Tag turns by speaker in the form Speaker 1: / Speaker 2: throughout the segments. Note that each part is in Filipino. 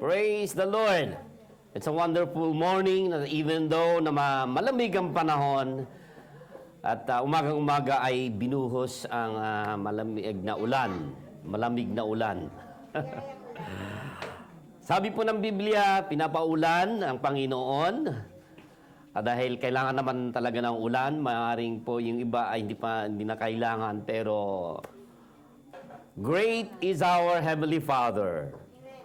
Speaker 1: Praise the Lord. It's a wonderful morning, even though na malamig ang panahon at umagang-umaga ay binuhos ang malamig na ulan. Malamig na ulan. Sabi po ng Biblia, pinapaulan ang Panginoon. Dahil kailangan naman talaga ng ulan, maaaring po yung iba ay hindi na kailangan, pero great is our Heavenly Father.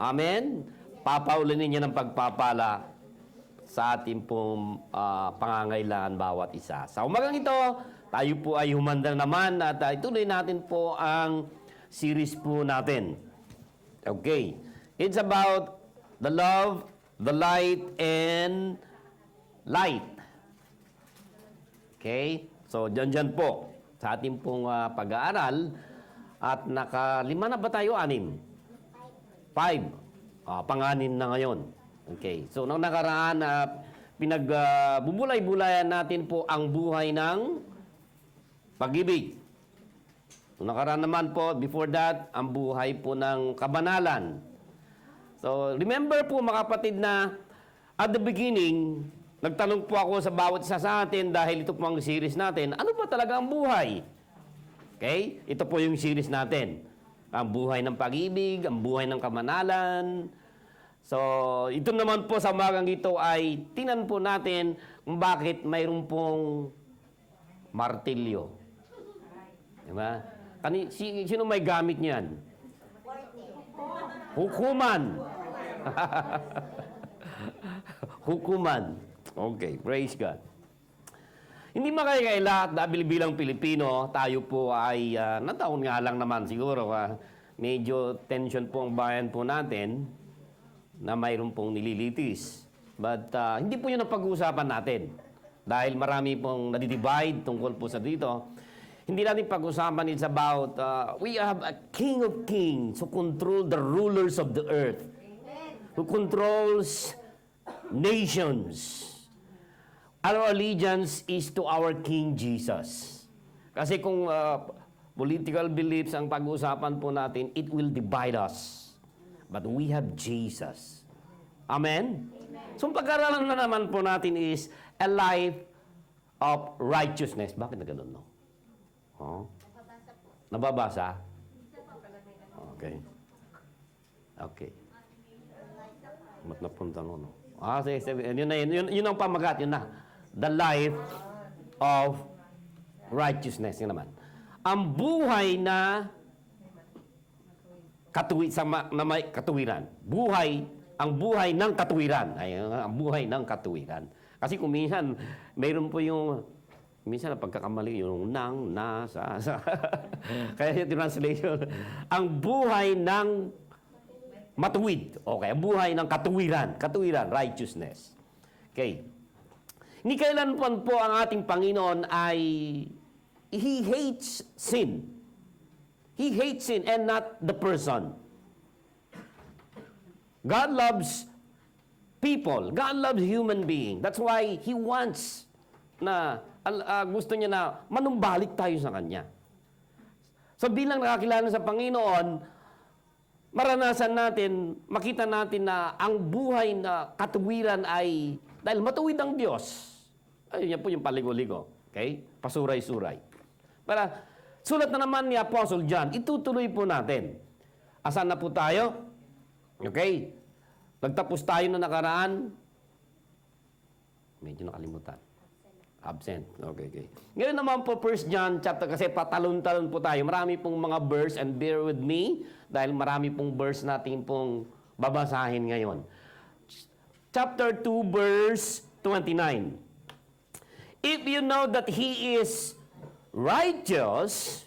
Speaker 1: Amen? Papaulanin niya ng pagpapala sa ating pong pangangailangan bawat isa. Sa umagang ito, tayo po ay humanda naman at ituloy natin po ang series po natin. Okay. It's about the love, the light, and light. Okay? So, dyan po sa ating pong pag-aaral. At naka-5 na ba tayo? 6? 5. Pang-anim na ngayon. Okay. So, nung nakaraan, pinagbubulay-bulayan natin po ang buhay ng pag-ibig. Nung nakaraan naman po, before that, ang buhay po ng kabanalan. So, remember po mga kapatid na at the beginning, nagtanong po ako sa bawat isa sa atin dahil ito po ang series natin, ano ba talaga ang buhay? Okay? Ito po yung series natin. Ang buhay ng pag-ibig, ang buhay ng kamanalan. So, ito naman po sa umagang ito ay tingnan po natin kung bakit mayroon pong martilyo. Diba? Sino may gamit niyan? Hukuman. Hukuman. Okay, praise God. Hindi makakaila dahil bilang Pilipino, tayo po ay nataon nga lang naman siguro. Medyo tension po ang bayan po natin na mayroon pong nililitis. But hindi po yun ang pag-uusapan natin. Dahil marami pong nadidivide tungkol po sa dito. Hindi natin pag-usapan, it's about, we have a King of Kings who control the rulers of the earth. Who controls nations. Our allegiance is to our King Jesus. Kasi kung political beliefs ang pag-uusapan po natin, it will divide us. But we have Jesus. Amen? Amen. So, pag-aralan na naman po natin is a life of righteousness. Bakit na ganun, no? Oh?
Speaker 2: Nababasa po.
Speaker 1: Nababasa? Okay. Okay. Ba't napunta no? Sige. Yun ang pamagat. Yun na. The life of righteousness. Yun naman. Ang buhay na may katuwiran. Ang buhay ng katuwiran. Ay, ang buhay ng katuwiran. Kasi kung minsan, mayroon po minsan na pagkakamali yung nang, na, sa. Kaya yung translation, ang buhay ng matuwid. Okay, ang buhay ng katuwiran. Katuwiran, righteousness. Okay. Hindi kailanman po ang ating Panginoon ay He hates sin. He hates sin and not the person. God loves people. God loves human being. That's why He wants na gusto niya na manumbalik tayo sa Kanya. So bilang nakakilala sa Panginoon, maranasan natin, makita natin na ang buhay na katuwiran ay, dahil matuwid ang Diyos, ayun yan po yung paligo-ligo. Okay? Pasuray-suray. Para, sulat na naman ni Apostle John, itutuloy po natin. Asan na po tayo? Okay? Nagtapos tayo na nakaraan. Medyo nakalimutan. Absent. Okay. Ngayon naman po, 1 John chapter, kasi patalon-talon po tayo. Marami pong mga verse, and bear with me, dahil marami pong verse natin pong babasahin ngayon. Chapter 2, verse 29. If you know that He is righteous,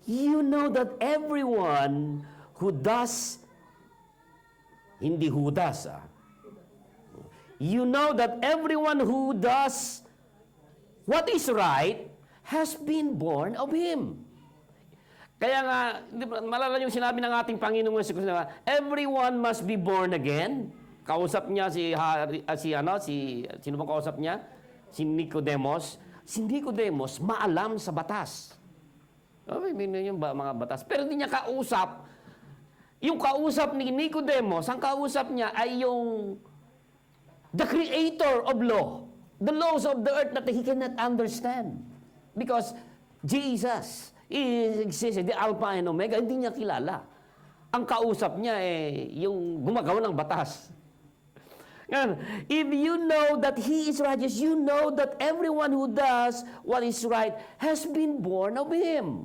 Speaker 1: you know that everyone who does, hindi hudas, you know that everyone who does what is right has been born of Him. Kaya nga, malala yung sinabi ng ating Panginoong Hesus na everyone must be born again. Kausap niya sino bang kausap niya? Si Nicodemus. Si Nicodemus maalam sa batas. Yung mga batas. Pero hindi niya kausap Yung kausap ni Nicodemus, ang kausap niya ay yung the creator of law. The laws of the earth that he cannot understand. Because Jesus exists, the Alpha and Omega, hindi niya kilala. Ang kausap niya yung gumagawa ng batas. If you know that He is righteous, you know that everyone who does what is right has been born of Him.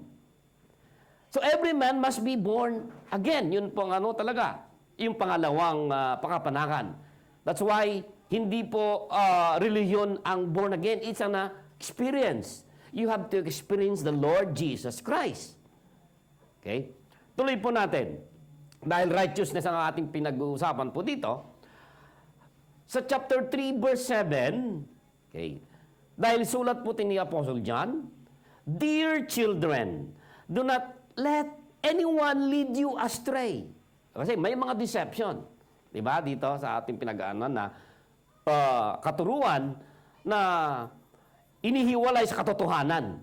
Speaker 1: So every man must be born again. Yun po talaga, yung pangalawang pakapanakan. That's why hindi po religion ang born again. It's an experience. You have to experience the Lord Jesus Christ. Okay? Tuloy po natin. Dahil righteousness ang ating pinag-uusapan po dito, sa chapter 3, verse 7, okay, dahil sulat po ni Apostle John, Dear children, do not let anyone lead you astray. Kasi may mga deception. Diba? Dito sa ating pinag-aanan na katuruan na inihiwalay sa katotohanan.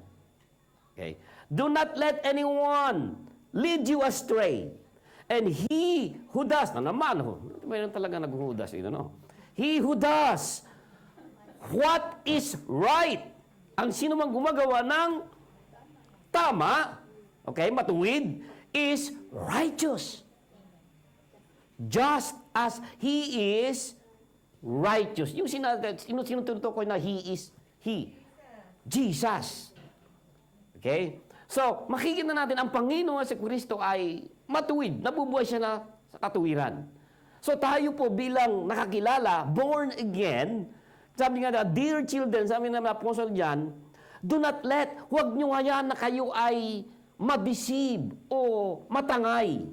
Speaker 1: Okay? Do not let anyone lead you astray. And he who does, na naman, mayroon talaga naghuhudas, he who does what is right. Ang sino mang gumagawa ng tama, okay, matuwid, is righteous. Just as he is righteous. Yung sinututukoy na he is he. Jesus. Okay? So, makikita natin ang Panginoon sa Kristo ay matuwid. Nabubuhay siya na sa katuwiran. So tayo po bilang nakakilala, born again, sabi nga na, dear children, sabi ng Apostle John, do not let, huwag nyo hayaan na kayo ay ma-deceive o matangay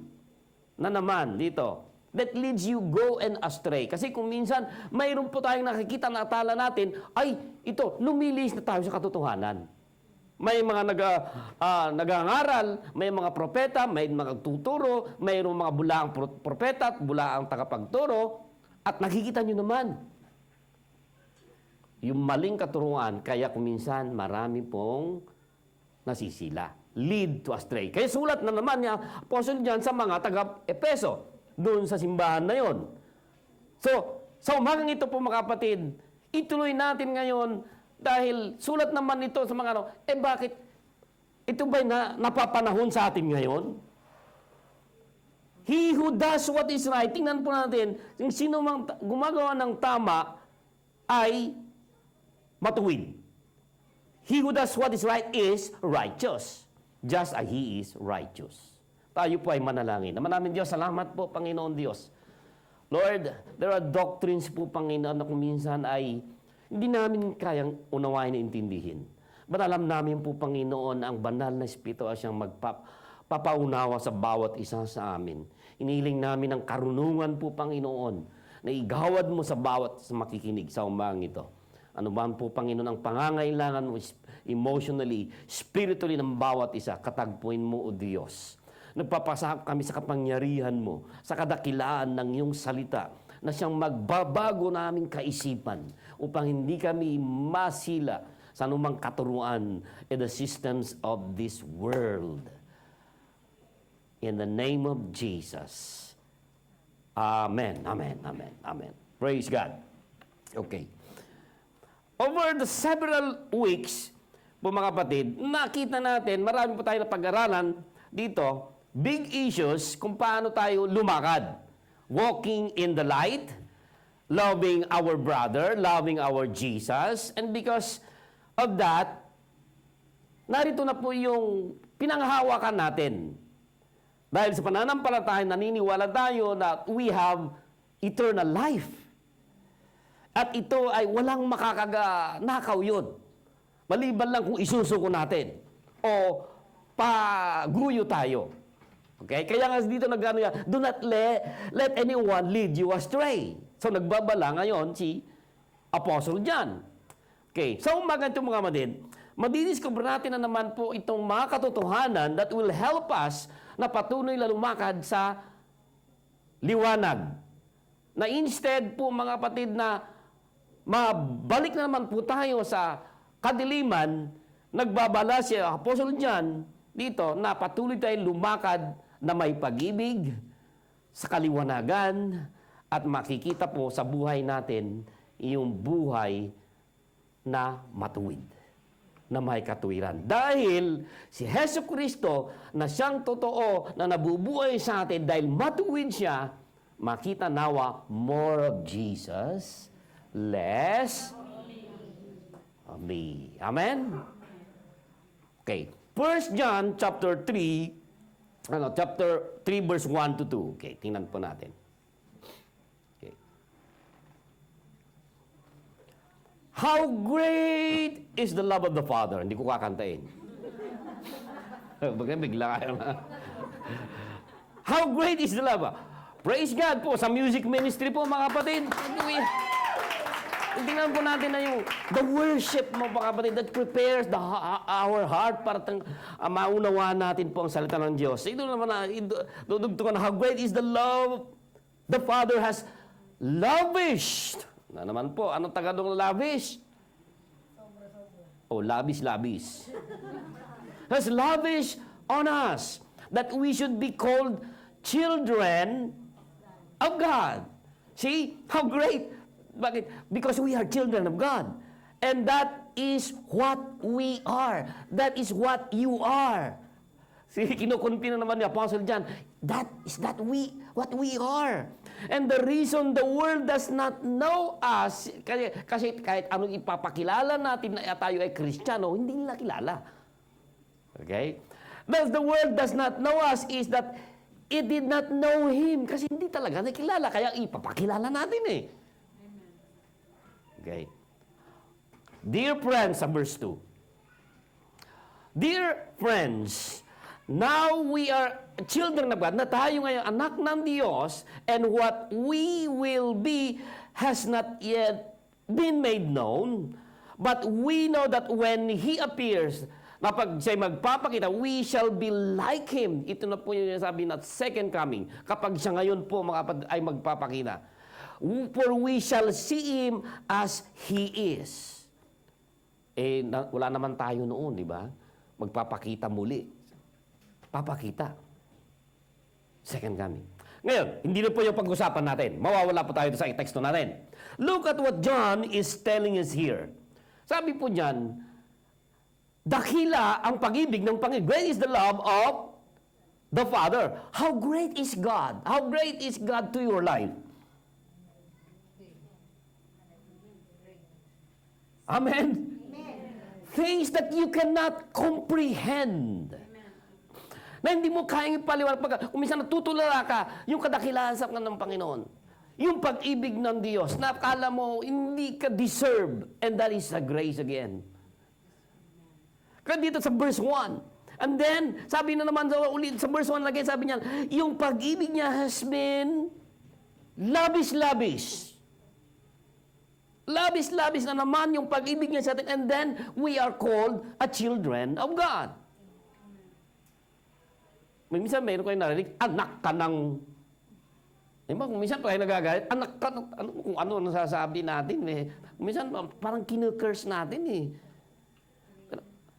Speaker 1: na naman dito. That leads you go and astray. Kasi kung minsan, mayroon po tayong nakikita na atala natin, ay, ito, lumilis na tayo sa katotohanan. May mga nagangaral, may mga propeta, may mga tuturo, mayroong mga bulaang propeta at bulaang tagapagturo, at nakikita nyo naman yung maling katuruan, kaya kuminsan marami pong nasisila. Lead to astray. Kaya sulat na naman niya, Apostle John sa mga taga-Epeso, doon sa simbahan na yon. So, sa umagang ito po mga kapatid, ituloy natin ngayon. Dahil sulat naman ito sa mga bakit ito ba'y napapanahon sa atin ngayon? He who does what is right, tingnan po natin, yung sino mang gumagawa ng tama ay matuwid. He who does what is right is righteous, just as he is righteous. Tayo po ay manalangin. Naman namin Diyos, salamat po Panginoon Diyos. Lord, there are doctrines po Panginoon na kung minsan ay hindi namin kayang unawain na intindihin. But alam namin po, Panginoon, ang banal na Espiritu ay siyang magpapaunawa sa bawat isa sa amin. Inihiling namin ang karunungan po, Panginoon, na igawad mo sa bawat makikinig sa umagang ito. Ano ba po, Panginoon, ang pangangailangan mo emotionally, spiritually ng bawat isa, katagpuin mo, O Diyos. Nagpapasakop kami sa kapangyarihan mo, sa kadakilaan ng iyong salita, na siyang magbabago naming kaisipan upang hindi kami masila sa anumang katuruan in the systems of this world. In the name of Jesus. Amen, amen, amen, amen. Praise God. Okay. Over the several weeks, po mga kapatid, nakita natin, marami po tayo na pag-aralan dito, big issues kung paano tayo lumakad. Walking in the light, loving our brother, loving our Jesus, and because of that, narito na po yung pinanghahawakan natin. Dahil sa pananampalataya, naniniwala tayo na we have eternal life. At ito ay walang makakaganakaw yun. Maliban lang kung isusuko natin o paguyo tayo. Okay? Kaya nga dito do not let anyone lead you astray. So nagbabala ngayon si Apostle John. Okay. So umaga ito mga kapatid, madidiscover natin na naman po itong mga katotohanan that will help us na patuloy na lumakad sa liwanag. Na instead po mga kapatid na mabalik na naman po tayo sa kadiliman, nagbabala si Apostle John dito na patuloy tayong lumakad na may pag-ibig, sa kaliwanagan at makikita po sa buhay natin yung buhay na matuwid, na may katuwiran. Dahil si Hesus Kristo na siyang totoo na nabubuhay sa atin dahil matuwid siya, makita nawa more of Jesus, less of me. Amen? Okay. 1 John chapter 3, chapter 3 verse 1 to 2. Okay, tingnan po natin. Okay. How great is the love of the Father? Hindi ko kakantain. Bigla kayo na. How great is the love? Praise God po sa music ministry po mga kapatid. Tingnan po natin na yung the worship mga kapatid that prepares our heart para maunawaan natin po ang salita ng Diyos. Ito naman na, dudugtong na, how great is the love the Father has lavished. Na naman po, anong tagadong lavish? Oh, labis. Has lavished on us that we should be called children of God. See, how great. Bakit? Because we are children of God. And that is what we are. That is what you are. See, kinukunpi na naman ni Apostle John, what we are. And the reason the world does not know us, kasi kahit anong ipapakilala natin na tayo ay Kristiyano, hindi nila kilala. Okay? Thus, the world does not know us is that it did not know Him. Kasi hindi talaga nakilala, kaya ipapakilala natin eh. Okay. Dear friends, sa verse 2. Dear friends, now we are children of God, na tayo ngayon anak ng Diyos, and what we will be has not yet been made known, but we know that when He appears, na pag siya'y magpapakita, we shall be like Him. Ito na po yung sabi na second coming. Kapag siya ngayon po ay magpapakita. For we shall see Him as He is. Wala naman tayo noon, di ba? Magpapakita muli. Papakita. Second coming. Ngayon, hindi na po yung pag-usapan natin. Mawawala po tayo sa teksto natin. Look at what John is telling us here. Sabi po niyan, dakila ang pag-ibig ng Panginoon. Great is the love of the Father. How great is God? How great is God to your life? Amen? Things that you cannot comprehend. Na hindi mo kayang ipaliwanag. Kung minsan natutulala ka, yung kadakilaan sa ng Panginoon. Yung pag-ibig ng Diyos, na akala mo hindi ka deserve. And that is a grace again. Kaya dito sa verse 1. And then, sabi na naman ulit sa verse 1 lagi, sabi niya, yung pag-ibig niya has been labis-labis. Labis-labis na naman yung pag-ibig niya sa atin. And then, we are called a children of God. Minsan mayroon kayo narinig, anak ka ng... Diba? Kung minsan kayo nagagalit, anak ka ng... Kung ano nasasabi natin eh. Minsan parang kinukurse natin eh.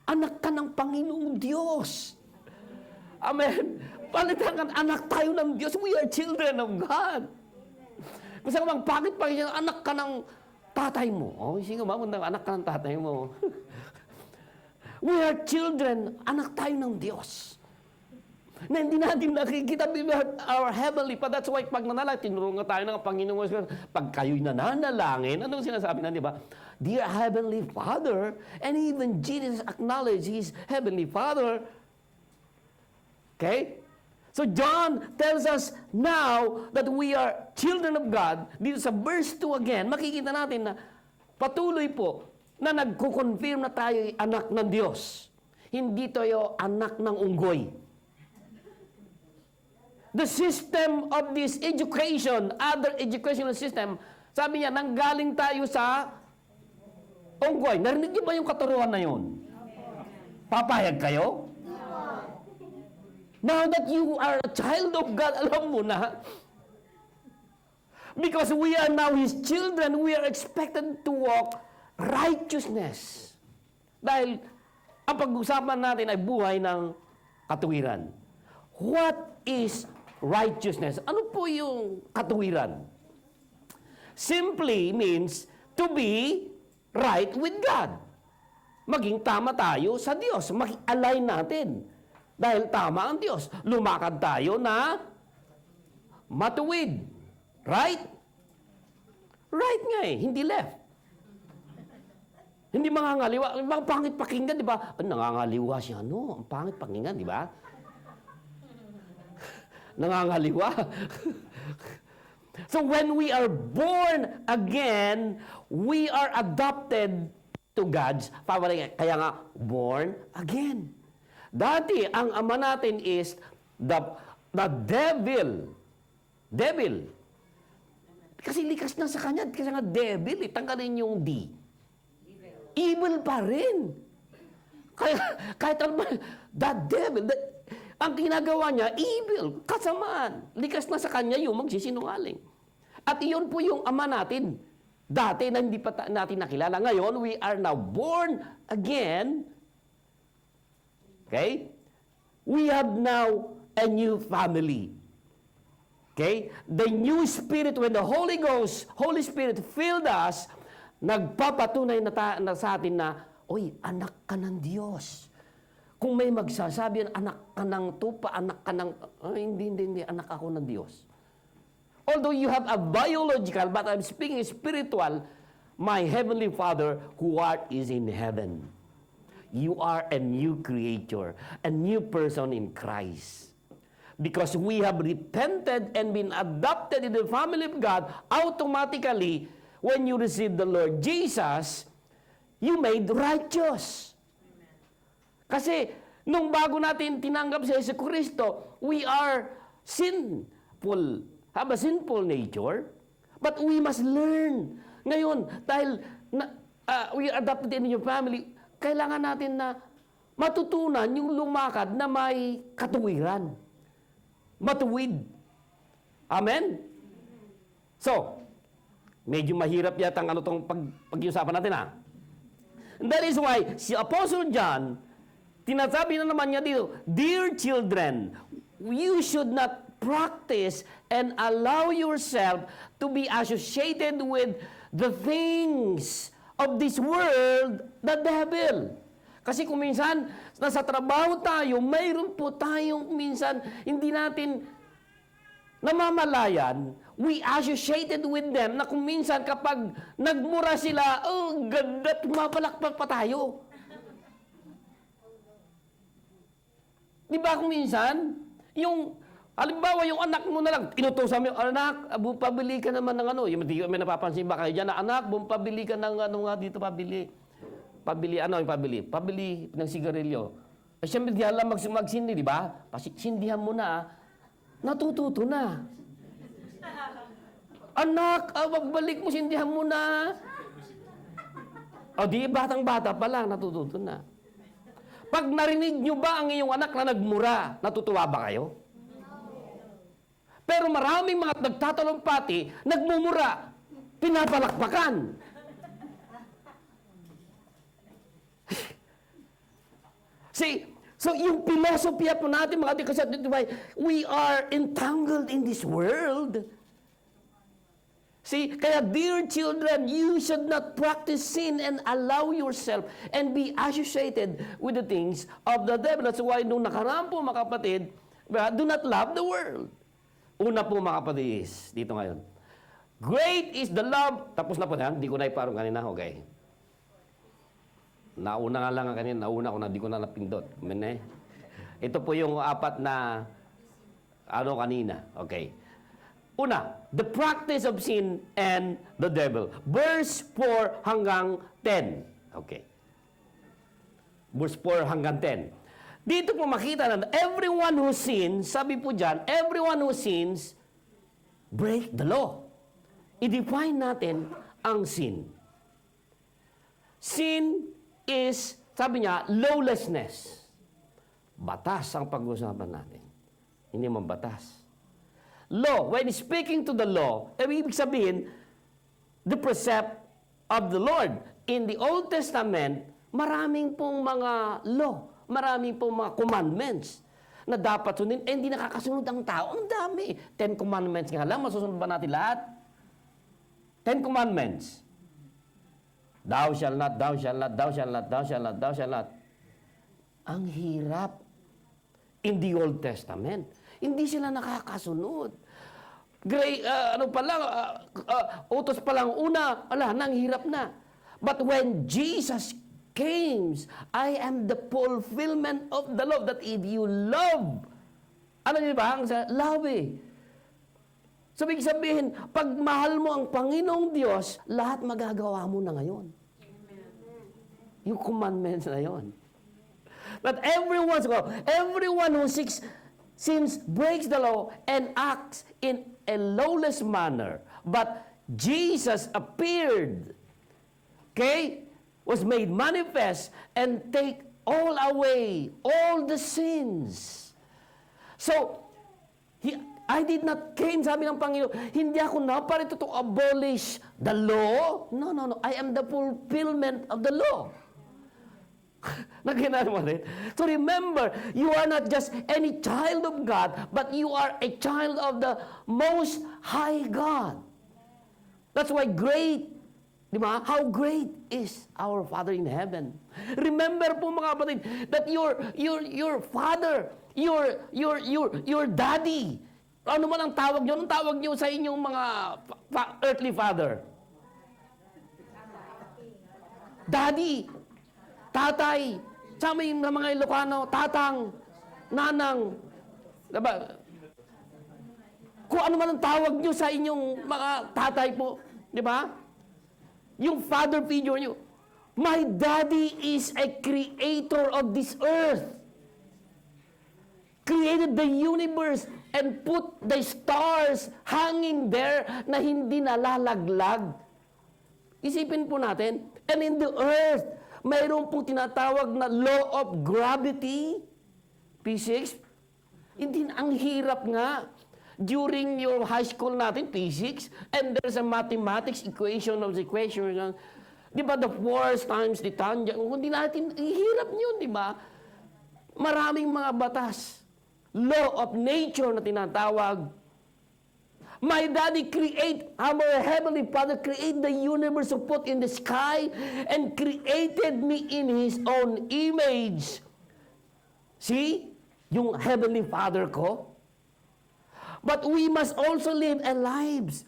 Speaker 1: Anak ka ng Panginoong Diyos. Amen. Palitan ka, anak tayo ng Diyos. We are children of God. Minsan ka bakit pa yan, anak ka ng tatay mo? Oh, sige ma'am, anak ka ng tatay mo. We are children, anak tayo ng Diyos. Na hindi natin nakikita, our heavenly Father. That's why pag nanalangin, tinurungan tayo ng Panginoon. Pag kayo'y nananalangin, anong sinasabi na, di ba? Dear Heavenly Father, and even Jesus acknowledged His Heavenly Father. Okay? So John tells us now that we are children of God. Dito sa verse 2 again, makikita natin na patuloy po na nagko-confirm na tayo ay anak ng Diyos. Hindi tayo anak ng unggoy. The system of this education, other educational system, sabi niya, nanggaling tayo sa unggoy. Narinig niyo ba yung katuruan na yun? Papayag kayo? Now that you are a child of God, alam mo na, because we are now His children, we are expected to walk righteousness. Dahil ang pag-usapan natin ay buhay ng katuwiran. What is righteousness. Ano po yung katuwiran? Simply means to be right with God. Maging tama tayo sa Diyos. Mag-align natin. Dahil tama ang Diyos. Lumakad tayo na matuwid. Right? Right nga eh, hindi left. Hindi mangangaliwa. Ang pangit pakinggan, di ba? Nangangaliwa siya, no? Ang pangit pakinggan, di ba? Nangangaliwa. So when we are born again, we are adopted to God's family. Kaya nga, born again. Dati, ang ama natin is the devil. Devil. Kasi likas na sa kanya. Kasi nga devil, tanggalin yung D. Evil pa rin. Kahit ano ba, the devil, ang ginagawa niya, evil, kasamaan. Likas na sa kanya yung magsisinungaling. At iyon po yung ama natin. Dati na hindi pa natin nakilala. Ngayon, we are now born again. Okay? We have now a new family. Okay? The new spirit, when the Holy Spirit filled us, nagpapatunay na sa atin na, oy, anak ka ng Diyos. Kung may magsasabi, anak ka ng tupa, anak ka ng, hindi, anak ako ng Diyos. Although you have a biological, but I'm speaking spiritual, my Heavenly Father who art is in heaven. You are a new creature, a new person in Christ. Because we have repented and been adopted in the family of God, automatically, when you receive the Lord Jesus, you made righteous. Kasi, nung bago natin tinanggap si Yesu Cristo, we are sinful, have a sinful nature, but we must learn. Ngayon, dahil we are adopted in your family, kailangan natin na matutunan yung lumakad na may katuwiran. Matuwid. Amen? So, medyo mahirap yata ang tong pag-iusapan natin ha. And that is why, si Apostle John, tinasabi na naman niya dito, Dear children, you should not practice and allow yourself to be associated with the things of this world, the devil. Kasi kung minsan, nasa trabaho tayo, mayroon po tayong minsan, hindi natin namamalayan, we associated with them na kung minsan kapag nagmura sila, oh, ganda, tumapalakpak pa tayo. Di ba kung minsan, yung, halimbawa yung anak mo na lang, inutosan mo, anak, pabili ka naman ng ano, yung may napapansin ba kayo dyan, na anak, pabili ka ng ano nga dito, pabili, ano yung pabili? Pabili ng sigarilyo. Eh, siyempre, di alam magsindi, di ba? Sindihan mo na, natututo na. Anak, magbalik mo, sindihan mo na. O di, batang-bata pa lang, natututo na. Pag narinig nyo ba ang iyong anak na nagmura, natutuwa ba kayo? Pero maraming mga nagtatalumpati, nagmumura, pinapalakpakan. See, so yung philosophy po natin, mga kasi we are entangled in this world. See, kaya dear children, you should not practice sin and allow yourself and be associated with the things of the devil. That's why nung nakaraan po mga kapatid, do not love the world. Una po mga kapatid is, dito ngayon, great is the love, tapos na po yan, hindi ko na iparong kanina, okay. Nauna nga lang kanina, nauna ko na, di ko na napindot. Ito po yung apat na, kanina, okay. Una, the practice of sin and the devil. Verse 4 hanggang 10. Okay. Verse 4 hanggang 10. Dito po makita na everyone who sins, sabi po dyan, everyone who sins, break the law. I-define natin ang sin. Sin is, sabi niya, lawlessness. Batas ang pag-usapan natin. Hindi man batas. Law, when speaking to the law, ibig sabihin, the precept of the Lord. In the Old Testament, maraming pong mga law, maraming pong mga commandments na dapat sundin, eh hindi nakakasunod ang tao. Ang dami. 10 Commandments nga lang, masusunod ba natin lahat? 10 Commandments. Thou shall not, thou shall not, thou shall not, thou shall not, thou shall not. Ang hirap. In the Old Testament. Hindi sila nakakasunod. Ano pa lang, utos pa lang una, nang hirap na. But when Jesus came, I am the fulfillment of the law, that if you love, ano niyo ba? Love eh. So, ibig sabihin, pag mahal mo ang Panginoong Diyos, lahat magagawa mo na ngayon. Yung commandments na yon. That everyone who sins breaks the law and acts in a lawless manner. But Jesus appeared, was made manifest and take all away, all the sins. So, I did not came, sabi ng Panginoon, hindi ako naparito to abolish the law. No. I am the fulfillment of the law. Naginaan mo rin? So remember, you are not just any child of God, but you are a child of the Most High God. That's why great, di ba? How great is our Father in heaven. Remember po mga kapatid, that your father, your daddy, ano man ang tawag nyo? Anong tawag nyo sa inyong mga earthly father? Daddy. Tatay, sa mga Ilocano, tatang, nanang, diba? Kung ano man ang tawag nyo sa inyong mga tatay po, di ba? Yung father figure nyo. My daddy is a creator of this earth. Created the universe and put the stars hanging there na hindi nalalaglag. Isipin po natin, and in the earth, mayroon pong tinatawag na law of gravity, physics. Hindi, ang hirap nga. During your high school natin, physics, and there's a mathematics equation of the equation. Di ba, the force times the tangent. Hindi natin, hirap yun, di ba? Maraming mga batas. Law of nature na tinatawag. My daddy our Heavenly Father created the universe to put in the sky and created me in His own image. See? Yung Heavenly Father ko. But we must also live a lives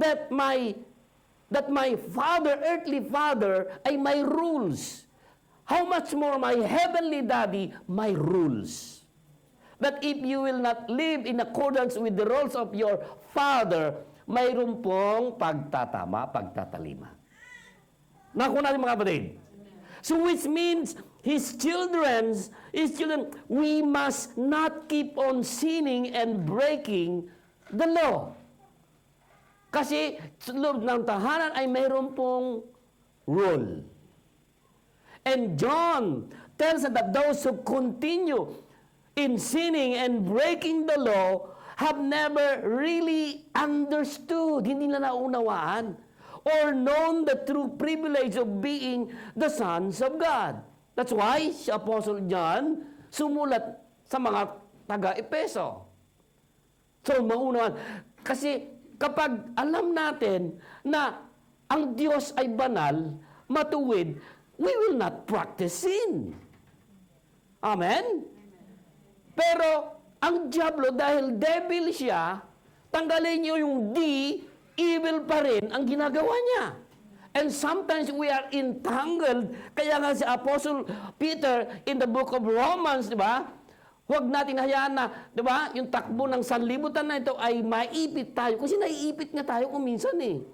Speaker 1: that my Father, earthly Father, ay may rules. How much more my Heavenly Daddy, my rules. That if you will not live in accordance with the rules of your Father, mayroon pong pagtatama, pagtatalima. Nakuha natin mga kapatid. So which means, His children, we must not keep on sinning and breaking the law. Kasi sa loob ng tahanan ay mayroon pong rule. And John tells us that those who continue in sinning and breaking the law have never really understood, hindi na naunawaan, or known the true privilege of being the sons of God. That's why si Apostle John sumulat sa mga taga-Epeso. So, maunawaan. Kasi kapag alam natin na ang Diyos ay banal, matuwid, we will not practice sin. Amen? Pero, ang diablo, dahil devil siya, tanggalin niyo yung D, evil pa rin ang ginagawa niya. And sometimes we are entangled. Kaya nga si Apostle Peter in the book of Romans, di ba? Huwag natin hayaan na, di ba, yung takbo ng sanlibutan na ito ay maipit tayo. Kasi naiipit nga tayo kung minsan eh.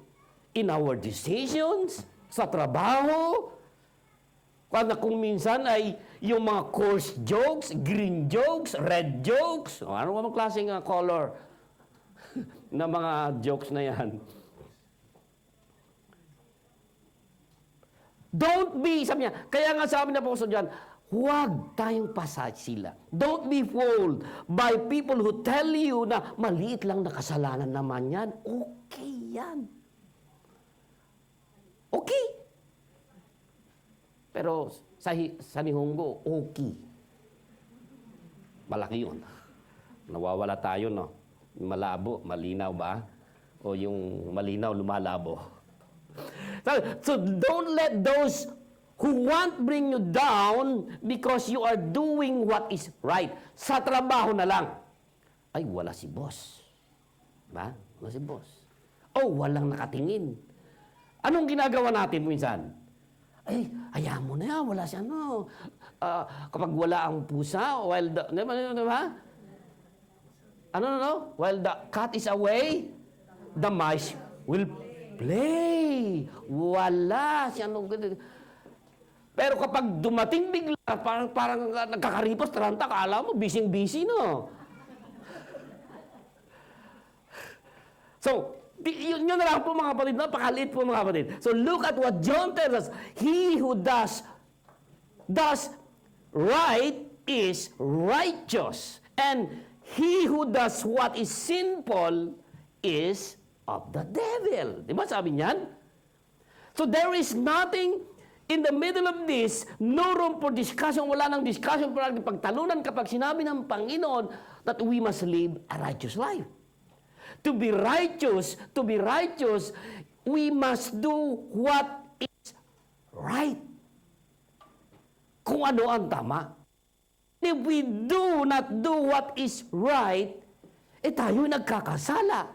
Speaker 1: In our decisions, sa trabaho, kung minsan ay yung mga coarse jokes, green jokes, red jokes, ano mga klaseng color na mga jokes na yan. Don't be, sabi niya, kaya nga sabi na po sa dyan, huwag tayong pasasila. Don't be fooled by people who tell you na maliit lang na kasalanan naman yan. Okay yan. Okay. Pero sa Nihongo, okay. Malaki yun. Nawawala tayo, no? Yung malabo, malinaw ba? O yung malinaw, lumalabo. So don't let those who want bring you down because you are doing what is right. Sa trabaho na lang. Ay, wala si boss. Ba? Wala si boss. Oh, walang nakatingin. Anong ginagawa natin minsan? Ay, hayaan mo na yan, wala siya, no. Kapag wala ang pusa, while the, diba? Ano? While the cat is away, the mice will play. Wala siya, no. Pero kapag dumating bigla, parang nagkakaripos, taranta, kala mo, busy-busy, no. So, yun na lang po mga kapatid, napakaliit po mga kapatid. So look at what John tells us. He who does right is righteous. And he who does what is sinful is of the devil. Di ba sabi niyan? So there is nothing in the middle of this, no room for discussion, wala nang discussion para pagtalunan kapag sinabi ng Panginoon that we must live a righteous life. To be righteous, we must do what is right. Kung ano ang tama. If we do not do what is right, tayo nagkakasala.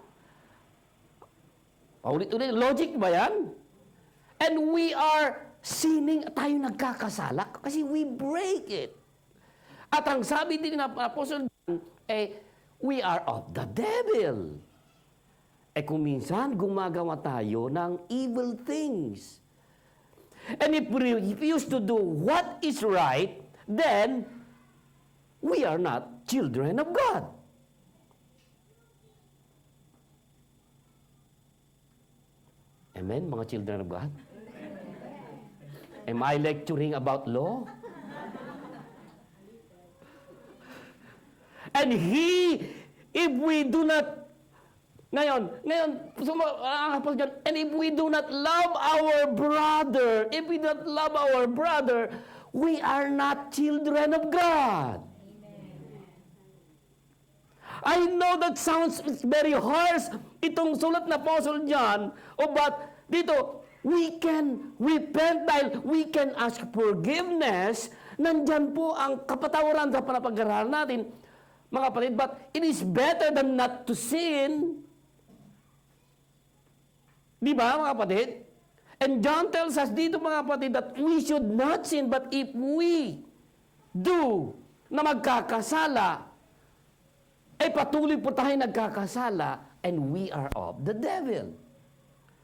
Speaker 1: Ulit-ulit, logic ba yan? And we are sinning, tayo nagkakasala kasi we break it. At ang sabi din ng Apostle John, we are of the devil. Kung minsan, gumagawa tayo ng evil things. And if we refuse to do what is right, then we are not children of God. Amen, mga children of God? Am I lecturing about law? And if we do not, ngayon, and if we do not love our brother, we are not children of God. I know that sounds very harsh, itong sulat na Apostle John, but dito, we can repent dahil we can ask forgiveness. Nandyan po ang kapatawaran sa panapag-aralan natin, mga kapatid, but it is better than not to sin. Di ba, mga kapatid? And John tells us dito, mga kapatid, that we should not sin, but if we do na magkakasala, patuloy po tayo nagkakasala, and we are of the devil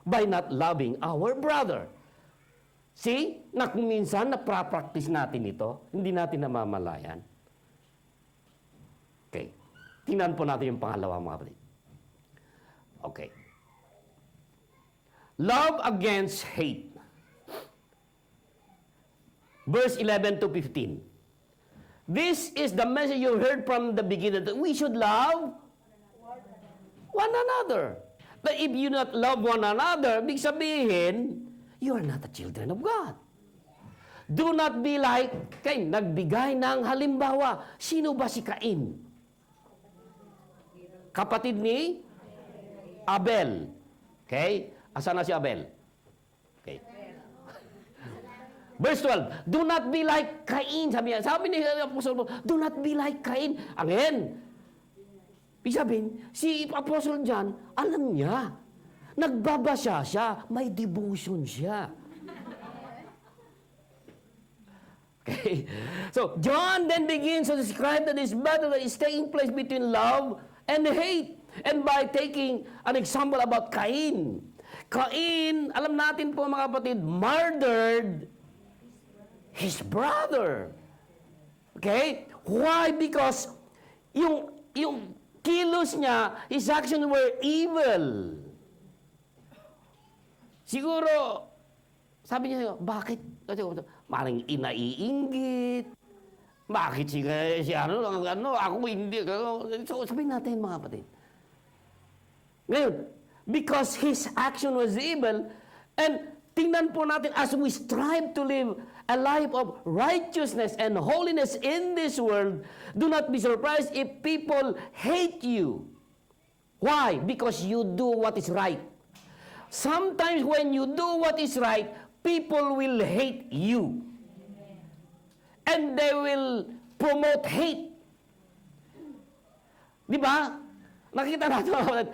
Speaker 1: by not loving our brother. See, na kung minsan naprapractice natin ito, hindi natin namamalayan. Okay. Tingnan po natin yung pangalawa, mga kapatid. Okay. Love against hate. Verse 11 to 15. This is the message you heard from the beginning, that we should love one another. That if you not love one another, ibig sabihin, you are not the children of God. Do not be like Cain. Nagbigay ng halimbawa. Sino ba si Cain? Kapatid ni Abel. Okay? Asan na si Abel? Okay. Verse 12, do not be like Cain. Sabi ni Apostle Paul, do not be like Cain. Again, sabihin, si Apostle John, alam niya, nagbabasa siya, may devotion siya. Okay. So, John then begins to describe that this battle that is taking place between love and hate. And by taking an example about Cain. Cain, alam natin po mga kapatid, murdered his brother. Okay? Why? Because yung kilos niya, his actions were evil. Siguro, sabi niya, bakit? Maring inaiinggit. Bakit si ako hindi. So, sabihin natin mga kapatid. Ngayon, because his action was evil, and tingnan po natin as we strive to live a life of righteousness and holiness in this world, do not be surprised if people hate you. Why? Because you do what is right. Sometimes when you do what is right, people will hate you. And they will promote hate. Di ba? Nakita natin.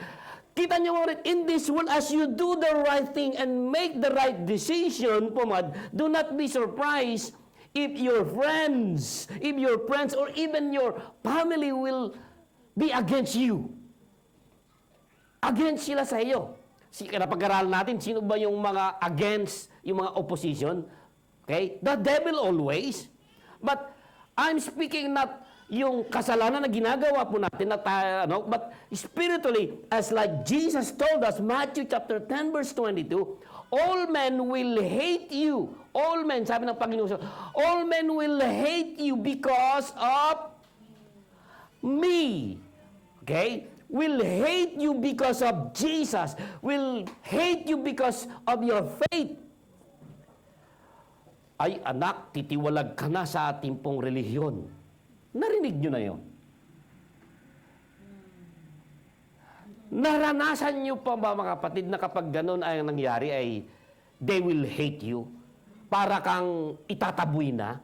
Speaker 1: Kita nyo ulit, in this world, as you do the right thing and make the right decision, do not be surprised if your friends, or even your family will be against you. Against sila sa iyo. Napag-aralan natin, sino ba yung mga against, yung mga opposition? Okay? The devil always. But I'm speaking not yung kasalanan na ginagawa po natin na tayo, but spiritually, as like Jesus told us, Matthew chapter 10 verse 22, all men will hate you. All men, sabi ng Panginoon, all men will hate you because of me. Okay? Will hate you because of Jesus. Will hate you because of your faith. Ay anak, titiwalag ka na sa ating pong relihiyon. Narinig nyo na yun. Naranasan nyo pa ba mga kapatid na kapag ganun ay nangyari ay they will hate you? Para kang itataboy na?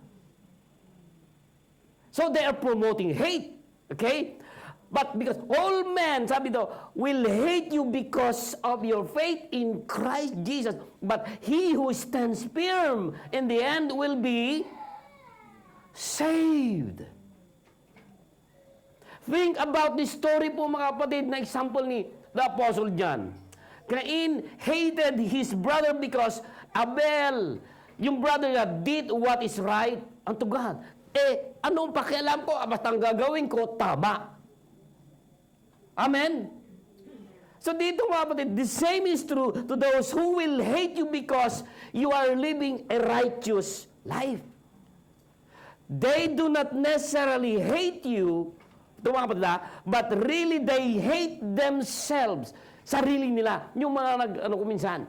Speaker 1: So they are promoting hate. Okay? But because all men, sabi daw, will hate you because of your faith in Christ Jesus. But he who stands firm in the end will be saved. Think about this story po mga kapatid na example ni the Apostle John. Cain hated his brother because Abel, yung brother niya, did what is right unto God. Anong pakialam ko? Basta ang gagawin ko, tama. Amen? So dito mga kapatid, the same is true to those who will hate you because you are living a righteous life. They do not necessarily hate you, but really they hate themselves. Sarili nila. Yung mga kuminsan.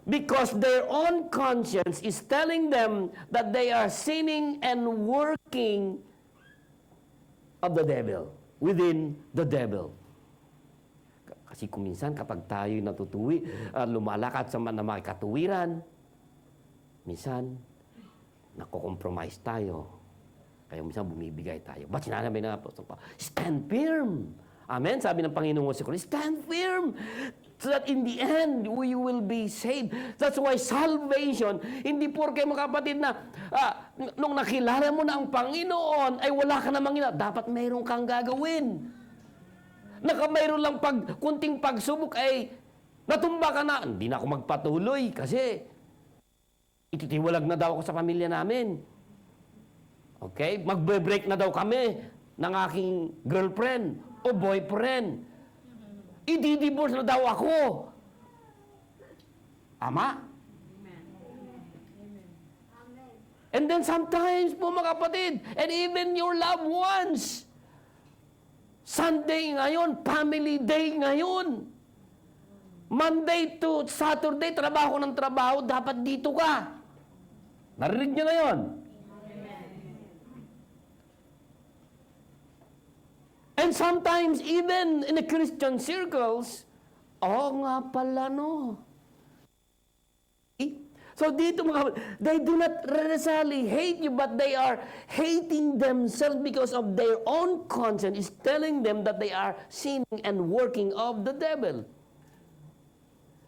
Speaker 1: Because their own conscience is telling them that they are sinning and working of the devil. Within the devil. Kasi kuminsan kapag tayo natutuwi, lumalakad sa mga katuwiran, minsan, nako-compromise tayo. Kaya minsan bumibigay tayo. Ba't sinasabi na Apostol Paul? Stand firm. Amen? Sabi ng Panginoon si Christ, stand firm. So that in the end, we will be saved. That's why salvation, hindi porke mga kapatid na nung nakilala mo na ang Panginoon, ay wala ka namang dapat mayroon kang gagawin. Mayroon lang kunting pagsubok ay natumba ka na. Hindi na ako magpatuloy kasi ititiwalag na daw ako sa pamilya namin. Okay? Magbe-break na daw kami ng aking girlfriend o boyfriend. I-divorce na daw ako. Ama? And then sometimes po mga kapatid, and even your loved ones, Sunday ngayon, family day ngayon, Monday to Saturday, trabaho ng trabaho, dapat dito ka. Narinig niyo na yun? And sometimes, even in the Christian circles, nga pala, no. So dito mga, they do not necessarily hate you, but they are hating themselves because of their own conscience is telling them that they are sinning and working of the devil.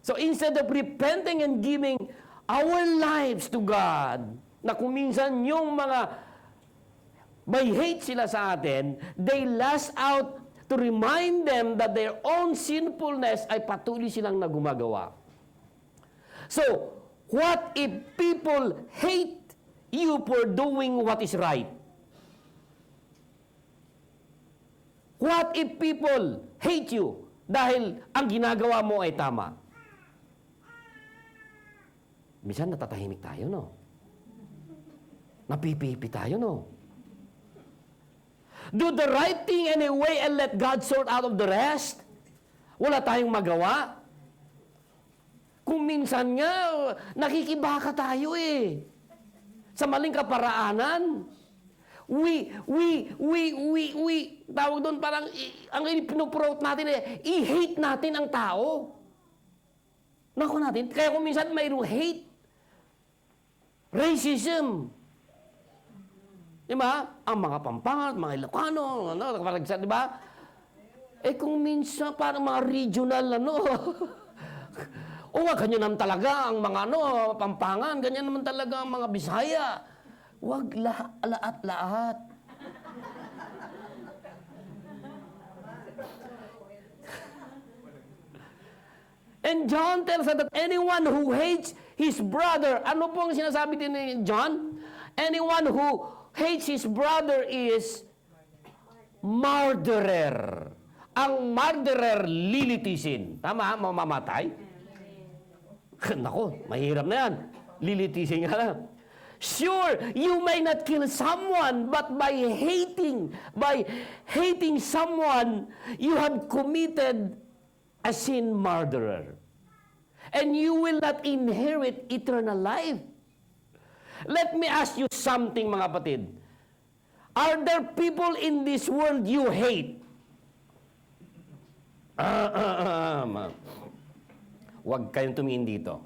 Speaker 1: So instead of repenting and giving our lives to God, na kung minsan yung mga may hate sila sa atin, they last out to remind them that their own sinfulness ay patuloy silang nagumagawa. So, what if people hate you for doing what is right? What if people hate you dahil ang ginagawa mo ay tama? Minsan natatahimik tayo, no? Napipipi tayo, no? Do the right thing anyway and let God sort out of the rest? Wala tayong magawa? Kung minsan nga, nakikibaka tayo eh. Sa maling kaparaanan. Tawag doon parang, ang ipinoprote natin eh, i-hate natin ang tao. Naku natin, kaya kung minsan mayroong hate, racism. Diba? Ang mga Pampangan, mga Ilocano, di ba? Eh kung minsan parang mga regional, o nga, ganyan naman talaga ang mga Pampangan, ganyan naman talaga ang mga Bisaya. Huwag lahat-lahat. And John tells us that anyone who hates his brother, ano po ang sinasabi din ni John? Anyone who hates his brother is murderer. Ang murderer lilitisin. Tama? Mamamatay? Nako, mahirap na yan. Lilitisin nga lang. Sure, you may not kill someone, but by hating someone, you have committed a sin murderer. And you will not inherit eternal life. Let me ask you something, mga kapatid. Are there people in this world you hate? Huwag kayong tumingin dito.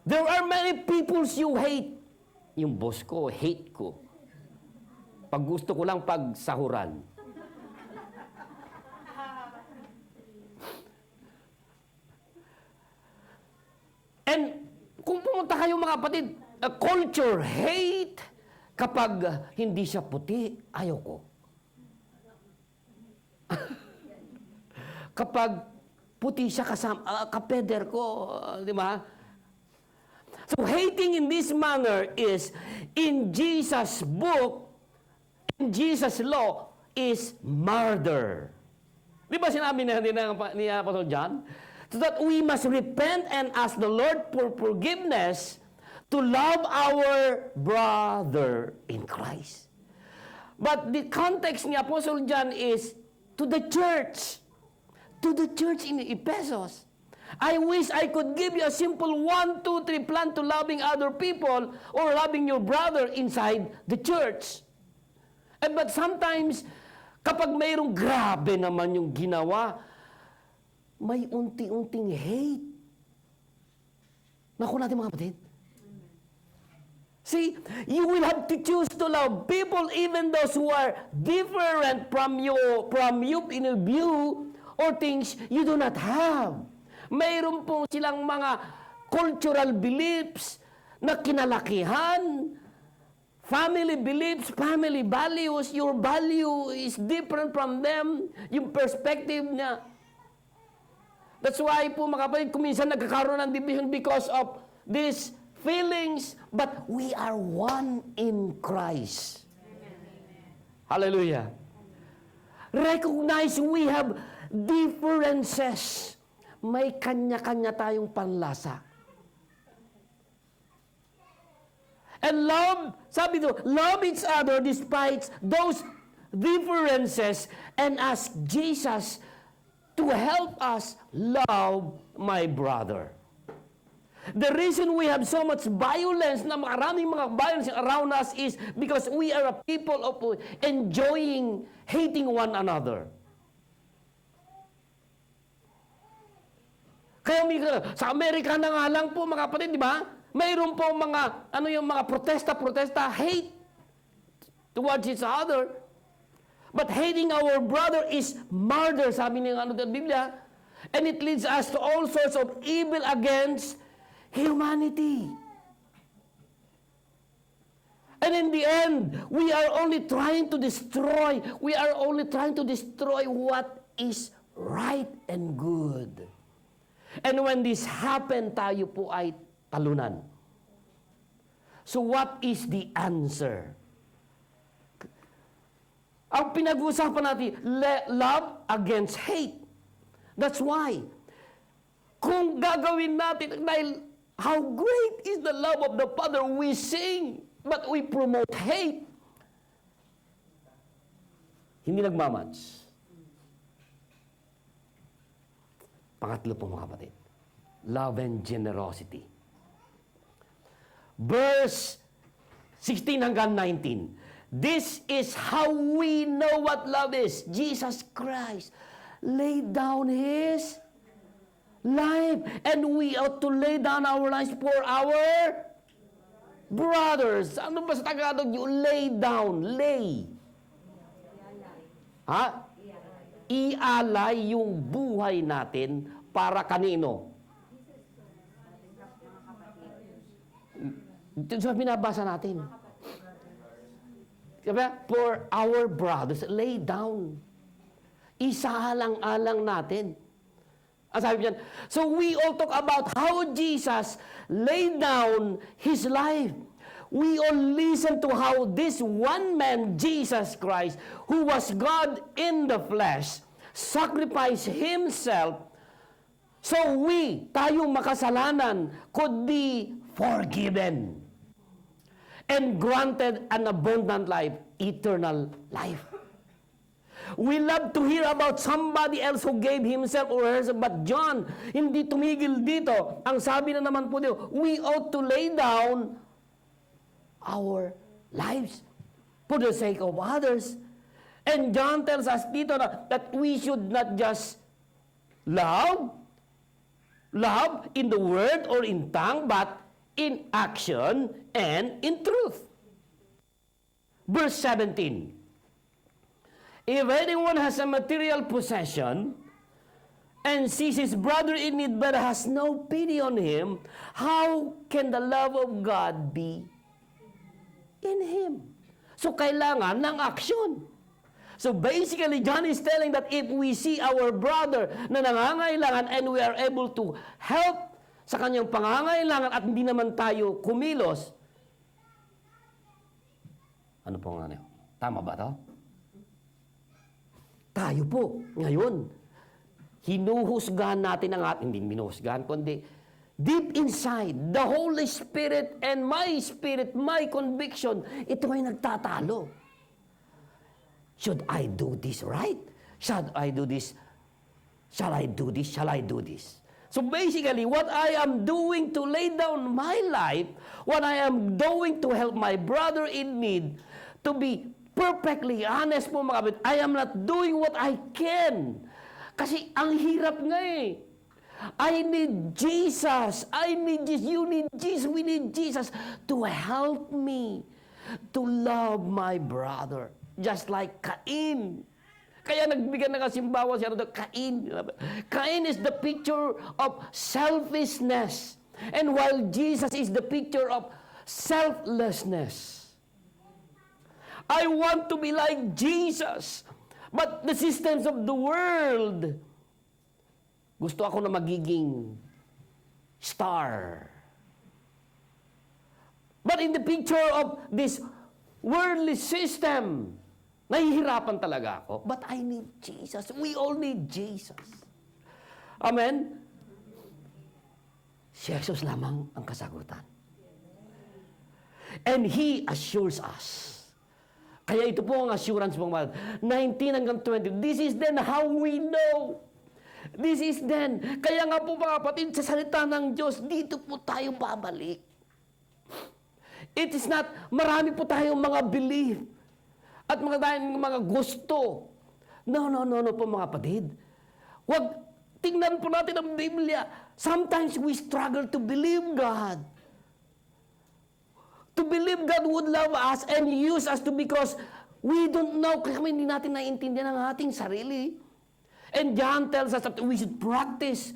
Speaker 1: There are many peoples you hate. Yung boss ko, hate ko. Pag gusto ko lang pagsahuran. And kung pumunta kayo mga kapatid, culture, hate, kapag hindi siya puti, ayaw ko. Kapag puti siya kasama, kapeder ko, di ba? So hating in this manner is, in Jesus' book, in Jesus' law, is murder. Di ba sinabi ni Apostle John? So that we must repent and ask the Lord for forgiveness to love our brother in Christ. But the context ni Apostle John is to the church. To the church in Ephesus. I wish I could give you a simple 1, 2, 3 plan to loving other people or loving your brother inside the church. But sometimes, kapag mayroong grabe naman yung ginawa, may unti-unting hate. Naku natin mga kapatid. See, you will have to choose to love people even those who are different from you in a view or things you do not have. Mayroon po silang mga cultural beliefs na kinalakihan, family beliefs, family values, your value is different from them, yung perspective niya. That's why po mga kapatid, kuminsan nagkakaroon ng division because of these feelings, but we are one in Christ. Hallelujah. Recognize we have differences. May kanya-kanya tayong panlasa. And love, sabi doon, love each other despite those differences and ask Jesus to help us love my brother. The reason we have so much violence, na maraming mga violence around us is because we are a people of enjoying hating one another. Kaya sa Amerika na nga lang po mga kapatid, di ba? Mayroon po mga, mga protesta, hate towards each other. But hating our brother is murder, sabi ng Biblia. And it leads us to all sorts of evil against humanity. And in the end, we are only trying to destroy what is right and good. And when this happen, tayo po ay talunan. So what is the answer? Ang pinag-uusapan natin, love against hate. That's why, kung gagawin natin, dahil how great is the love of the Father, we sing, but we promote hate. Hindi nagmamatch. Pangatlo po mga kapatid, love and generosity. Verse 16 hanggang 19. This is how we know what love is. Jesus Christ laid down His life. And we ought to lay down our lives for our brothers. Ano ba sa Tagalog yung lay down? Lay. Ha? Ialay yung buhay natin para kanino? Ito sa binabasa natin. For our brothers, lay down. Isahalang-alang natin. Ang sabi niyan, so we all talk about how Jesus laid down His life. We all listen to how this one man, Jesus Christ, who was God in the flesh, sacrificed Himself so we, tayong makasalanan, could be forgiven and granted an abundant life, eternal life. We love to hear about somebody else who gave himself or herself, but John, hindi tumigil dito. Ang sabi na naman po dito, we ought to lay down our lives for the sake of others. And John tells us dito that we should not just love in the word or in tongue, but in action and in truth. Verse 17. If anyone has a material possession and sees his brother in need but has no pity on him, how can the love of God be in him? So kailangan ng action. So basically, John is telling that if we see our brother na nangangailangan and we are able to help sa kanyang pangangailangan at hindi naman tayo kumilos, ano po nga niyo? Tama ba to? Tayo po, ngayon, hinuhusgahan natin ang ating, hindi minuhusgahan, kundi deep inside, the Holy Spirit and my spirit, my conviction, ito ay nagtatalo. Should I do this right? Should I do this? Shall I do this? Shall I do this? So basically, what I am doing to lay down my life, what I am doing to help my brother in need, to be perfectly honest po mga kapatid, I am not doing what I can. Kasi ang hirap nga eh. I need Jesus. I need Jesus. You need Jesus. We need Jesus to help me to love my brother. Just like Cain. Kaya nagbigyan ng kasimbawa siya ng Cain. Cain is the picture of selfishness. And while Jesus is the picture of selflessness. I want to be like Jesus. But the systems of the world, gusto ako na magiging star. But in the picture of this worldly system, nahihirapan talaga ako. But I need Jesus. We all need Jesus. Amen? Si Jesus lamang ang kasagutan. And He assures us. Kaya ito po ang assurance mga 19 hanggang 20. This is then how we know. This is then. Kaya nga po mga kapatid, sa salita ng Diyos, dito po tayo babalik. It is not, marami po tayong mga belief at mga gusto. No po mga kapatid. Wag, tingnan po natin ang Biblia. Sometimes we struggle to believe God. To believe God would love us and use us to because we don't know, kasi hindi natin naiintindihan ang ating sarili. And John tells us that we should practice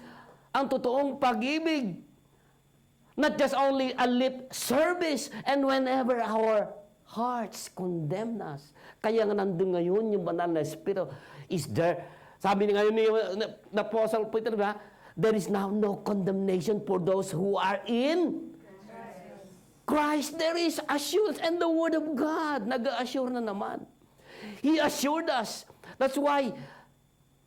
Speaker 1: ang totoong pag-ibig. Not just only a lip service and whenever our hearts condemn us. Kaya nga nandun ngayon yung banal na Espiritu is there. Sabi ni ngayon ni Apostle Peter, there is now no condemnation for those who are in Christ. There is assurance and the Word of God nag-assure na naman. He assured us. That's why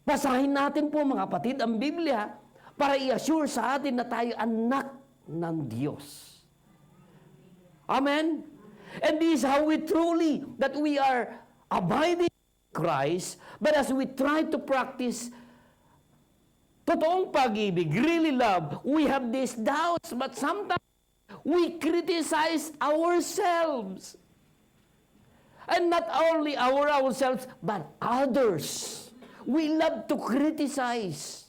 Speaker 1: basahin natin po mga kapatid ang Biblia para i-assure sa atin na tayo anak ng Diyos. Amen? And this is how we truly, that we are abiding in Christ, but as we try to practice totoong pag-ibig, really love, we have these doubts, but sometimes we criticize ourselves. And not only ourselves, but others. We love to criticize.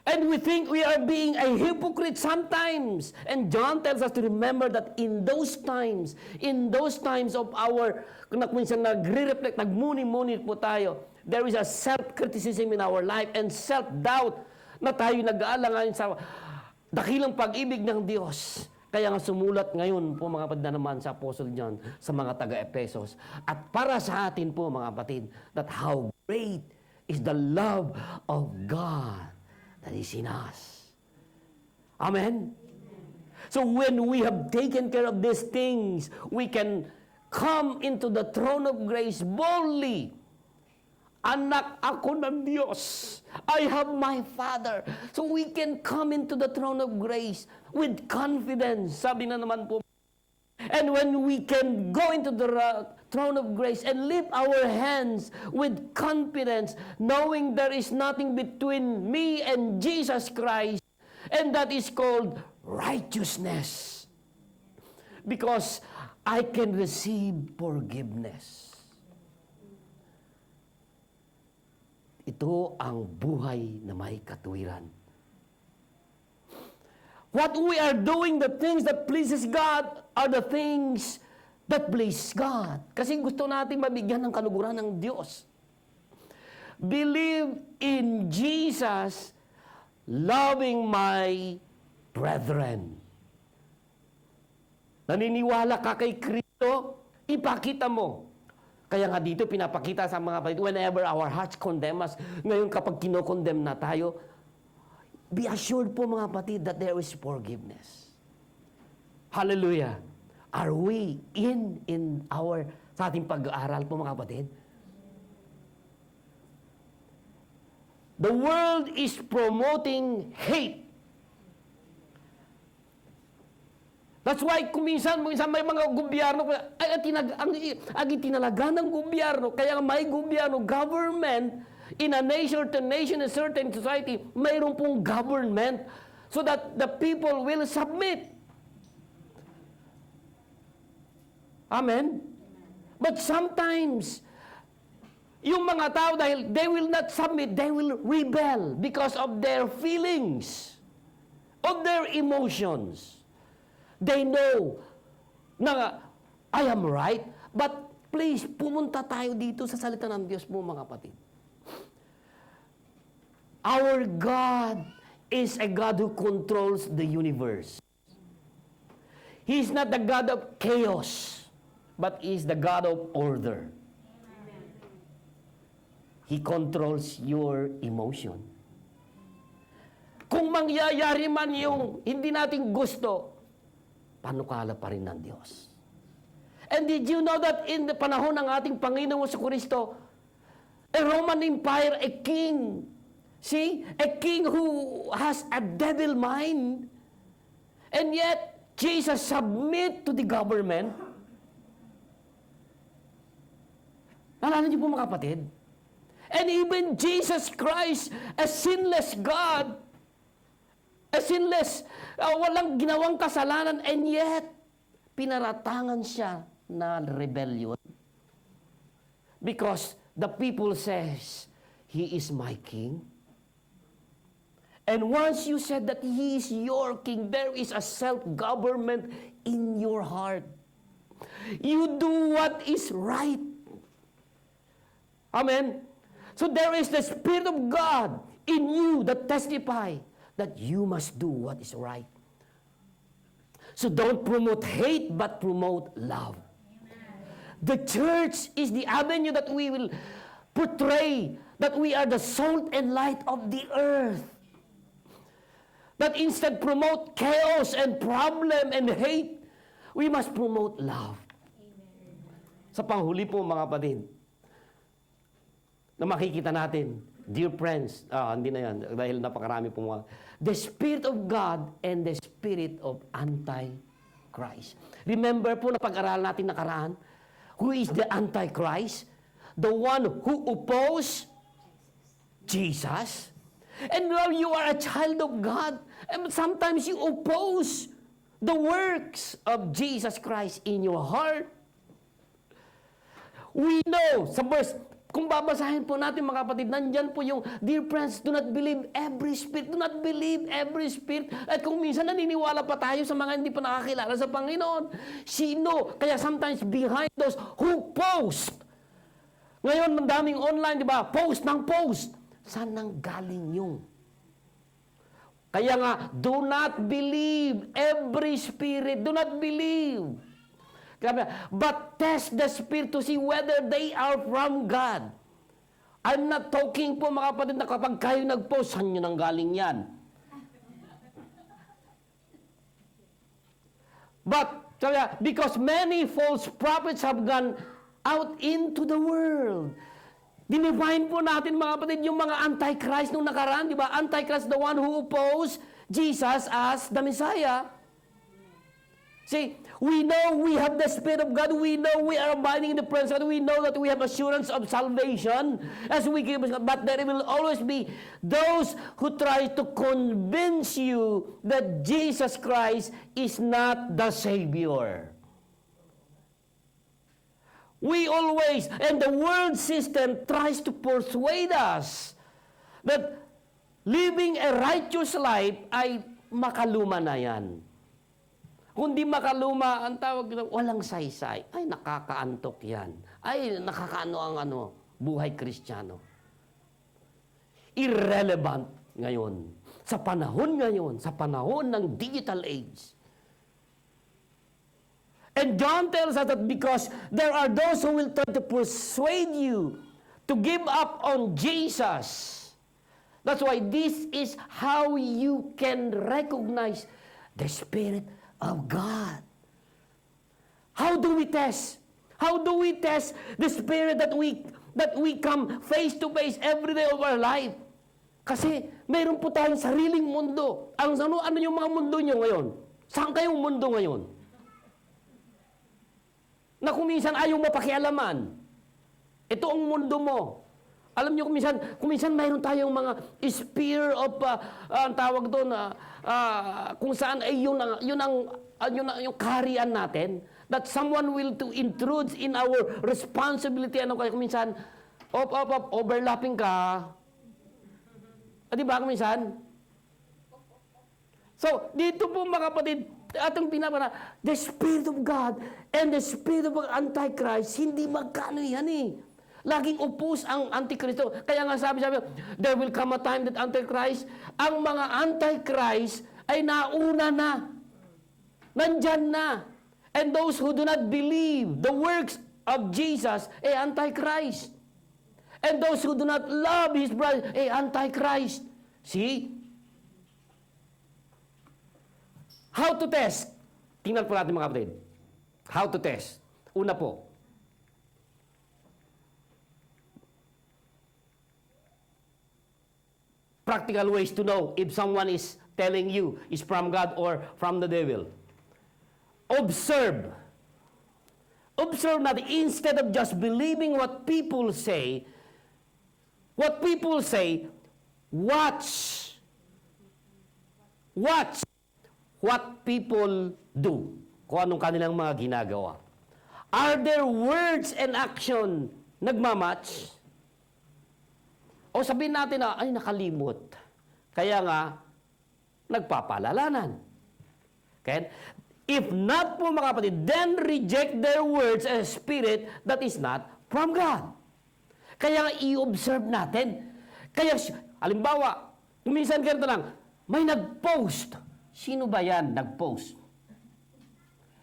Speaker 1: And we think we are being a hypocrite sometimes. And John tells us to remember that in those times of our, kung minsan nagre-reflect, nagmuni-muni po tayo, there is a self-criticism in our life and self-doubt na tayo nag-aalangan sa dakilang pag-ibig ng Diyos. Kaya nga sumulat ngayon po mga kapatid na naman sa Apostle John sa mga taga-Epesos. At para sa atin po mga kapatid, that how great is the love of God that is in us. Amen? So when we have taken care of these things, we can come into the throne of grace boldly. Anak ako ng Diyos. I have my Father. So we can come into the throne of grace with confidence. Sabi na naman po. And when we can go into the throne of grace and lift our hands with confidence, knowing there is nothing between me and Jesus Christ, and that is called righteousness. Because I can receive forgiveness. Ito ang buhay na may katuwiran. What we are doing, the things that pleases God, are the things that please God. Kasi gusto natin mabigyan ng kaluguran ng Diyos. Believe in Jesus, loving my brethren. Naniniwala ka kay Kristo, ipakita mo. Kaya nga dito pinapakita sa mga kapatid, whenever our hearts condemn us, ngayon kapag kinokondemn na tayo, be assured po mga kapatid that there is forgiveness. Hallelujah. Are we sa ating pag-aaral po mga kapatid? The world is promoting hate. That's why minsan may mga gobyerno, ang itinalaga ng gobyerno, kaya may gobyerno, government, in a nation, a certain society, mayroon pong government so that the people will submit. Amen? But sometimes, yung mga tao, dahil they will not submit, they will rebel because of their feelings, of their emotions. They know na I am right, but please, pumunta tayo dito sa salita ng Diyos mo mga kapatid. Our God is a God who controls the universe. He is not the God of chaos, but He is the God of order. He controls your emotion. Kung mangyayari man yung hindi natin gusto, panukala pa rin ng Diyos. And did you know that in the panahon ng ating Panginoon sa Kristo, a Roman Empire, a king, a king who has a devil mind, and yet Jesus submit to the government. Naalala niyo po mga kapatid? And even Jesus Christ, a sinless God, walang ginawang kasalanan, and yet, pinaratangan siya na rebellion. Because the people says, He is my king. And once you said that He is your king, there is a self-government in your heart. You do what is right. Amen? So there is the Spirit of God in you that testify that you must do what is right. So don't promote hate, but promote love. Amen. The church is the avenue that we will portray that we are the salt and light of the earth. That instead promote chaos and problem and hate, we must promote love. Amen. Sa panghuli po mga kapatid, na makikita natin, dear friends, hindi na yan, dahil napakarami po mga, the Spirit of God and the Spirit of Antichrist. Remember po na pag-aralan natin nakaraan, who is the Antichrist? the one who opposed Jesus. And while you are a child of God, and sometimes you oppose the works of Jesus Christ in your heart. We know, sa verse, kung babasahin po natin mga kapatid, nandyan po yung, dear friends, do not believe every spirit. Do not believe every spirit. At kung minsan naniniwala pa tayo sa mga hindi pa nakakilala sa Panginoon, sino? Kaya sometimes behind those who post. Ngayon, mandaming online, di ba? Post ng post. Saan nang galing yung? Kaya nga, do not believe every spirit. Do not believe. But test the spirit to see whether they are from God. I'm not talking po mga kapatid na kapag kayo nag-post, saan nyo nang galing yan? But, because many false prophets have gone out into the world. Dinefine po natin mga kapatid yung mga antichrist nung nakaraan, di ba? Antichrist, the one who opposed Jesus as the Messiah. See, we know we have the Spirit of God. We know we are abiding in the presence of God. We know that we have assurance of salvation as we give. But there will always be those who try to convince you that Jesus Christ is not the Savior. We always, and the world system tries to persuade us that living a righteous life ay makaluma na yan. Kung di makaluma, ang tawag nila, walang saysay. Ay, nakakaantok yan. Ay, nakakaano ang buhay Kristiyano. Irrelevant ngayon. Sa panahon ngayon, sa panahon ng digital age. And John tells us that because there are those who will try to persuade you to give up on Jesus. That's why this is how you can recognize the Spirit of God. How do we test? How do we test the Spirit that we come face to face every day of our life? Kasi mayroon po tayong sariling mundo. Ano yung mga mundo nyo ngayon? Saan kayong mundo ngayon? Na kung minsan ayaw mapakialaman. Ito ang mundo mo. Alam niyo kung minsan mayroon tayong mga sphere of, ang tawag doon, kung saan ay yun yung kaharian natin, that someone will to intrude in our responsibility. Kaya kung minsan, overlapping ka. Di ba kung minsan? So, dito po mga kapatid, atong pinapana, the Spirit of God and the Spirit of Antichrist, hindi magkano yan eh. Laging opposed ang Antikristo. Kaya nga sabi, there will come a time that Antichrist, ang mga Antichrist ay nauna na. Nandyan na. And those who do not believe the works of Jesus, ay Antichrist. And those who do not love His brother, ay Antichrist. See? How to test? Tingnan po natin mga kapatid. How to test? Una po, practical ways to know if someone is telling you is from God or from the devil. Observe. Observe natin. Instead of just believing what people say, watch. Watch what people do. Kung anong kanilang mga ginagawa. Are their words and action nagmamatch? O sabihin natin na, ay nakalimot. Kaya nga, nagpapalalanan. Okay? If not po mga kapatid, then reject their words as spirit that is not from God. Kaya nga, i-observe natin. Kaya, halimbawa, minsan ganito lang, may nag-post. Sino ba yan nag-post?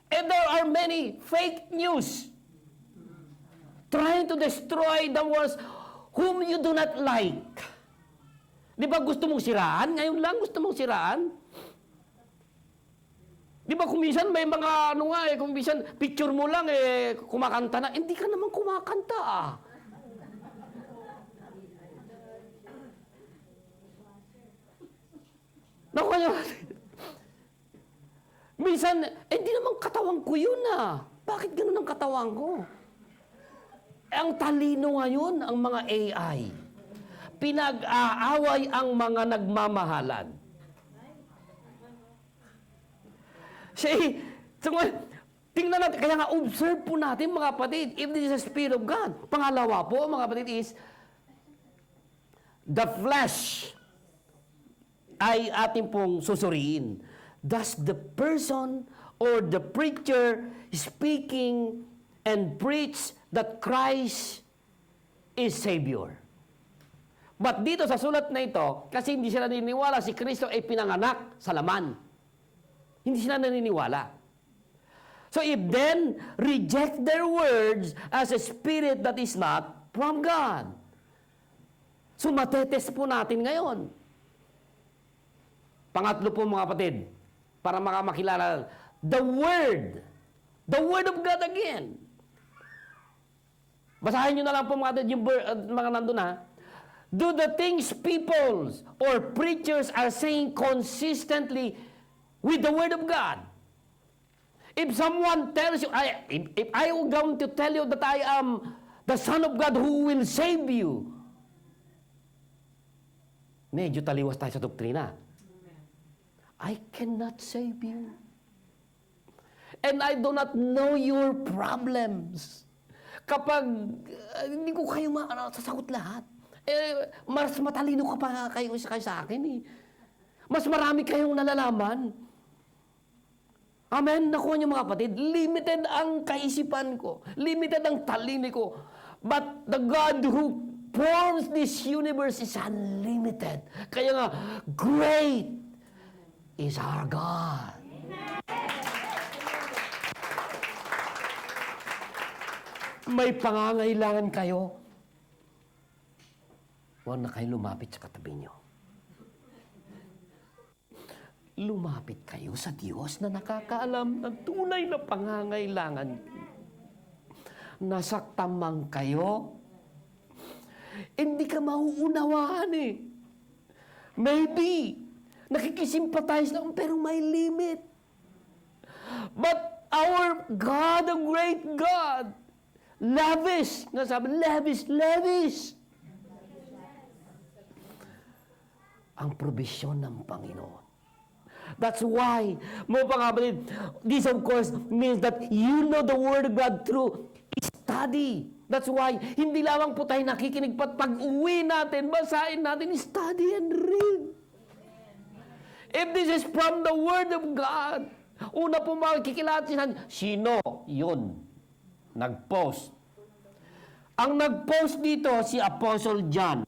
Speaker 1: And there are many fake news trying to destroy the ones whom you do not like. Di ba gusto mong siraan? Ngayon lang gusto mong siraan? Di ba kung minsan may mga kung minsan picture mo lang kumakanta na, hindi ka naman kumakanta ah. Naku kayo. Minsan, hindi naman katawan ko yun ah. Bakit ganun ang katawan ko? Ang talino ngayon, ang mga AI. Pinag-aaway ang mga nagmamahalan. So, tingnan natin, kaya nga observe po natin mga kapatid, if this is the Spirit of God. Pangalawa po mga kapatid is, the flesh ay ating pong susuriin. Does the person or the preacher speaking and preach that Christ is Savior? But dito sa sulat na ito, kasi hindi sila naniniwala si Kristo ay pinanganak sa laman. Hindi sila naniniwala. So if then reject their words as a spirit that is not from God. So matetest po natin ngayon. Pangatlo po mga kapatid, para makakilala, the Word of God again. Basahin nyo na lang po mga kapatid yung mga nandun ha. Do the things people or preachers are saying consistently with the Word of God? If someone tells you, if I am going to tell you that I am the Son of God who will save you, medyo taliwas tayo sa doktrina. I cannot save you. And I do not know your problems. Kapag hindi ko kayo sasagot lahat, mas matalino ka pa kayo sa akin eh. Mas marami kayong nalalaman. Amen? Nakuha niyo mga kapatid, limited ang kaisipan ko. Limited ang talino ko. But the God who forms this universe is unlimited. Kaya nga, great is our God. May pangangailangan kayo. Huwag na kayo lumapit sa katabi niyo. Lumapit kayo sa Diyos na nakakaalam ng tunay na pangangailangan. Nasaktan man kayo, hindi ka mauunawaan eh. Maybe, nakikisimpatize lang, pero may limit. But our God, the great God, lavish, nga sabi, lavish. Ang probisyon ng Panginoon. That's why, mga kapatid, this of course means that you know the Word of God through study. That's why, hindi lamang po tayo nakikinig pat pag-uwi natin, basahin natin, study and read. If this is from the Word of God, una po makikilala sino yun? Nag-post. Ang nag-post dito, si Apostle John.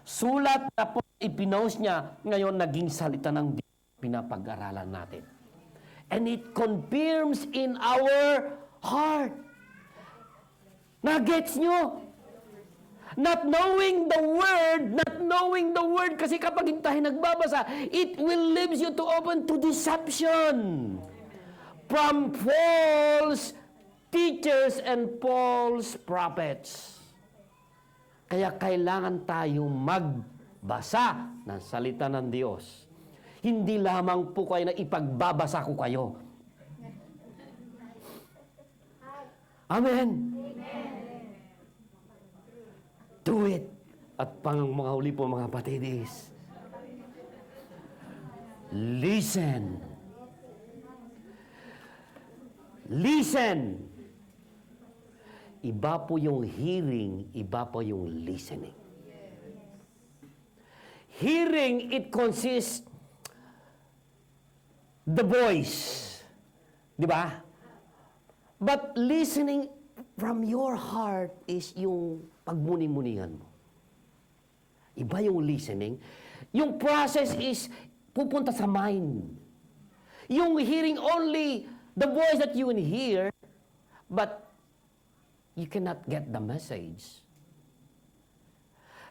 Speaker 1: Sulat na po ipinost niya, ngayon naging salita ng Diyos, pinapag-aralan natin. And it confirms in our heart. Nagets nyo? Not knowing the word, kasi kapag hindi tayo nagbabasa, it will lead you to open to deception from false teachers and false prophets. Kaya kailangan tayong magbasa ng salita ng Diyos. Hindi lamang po kayo na ipagbabasa ko kayo. Amen. Do it. At mga huli po mga kapatid is, listen. Listen. Iba po yung hearing, iba po yung listening. Hearing, it consists the voice. Di ba? But listening from your heart is yung pagmuni-munihan mo. Iba yung listening. Yung process is pupunta sa mind. Yung hearing only the voice that you can hear, but you cannot get the message.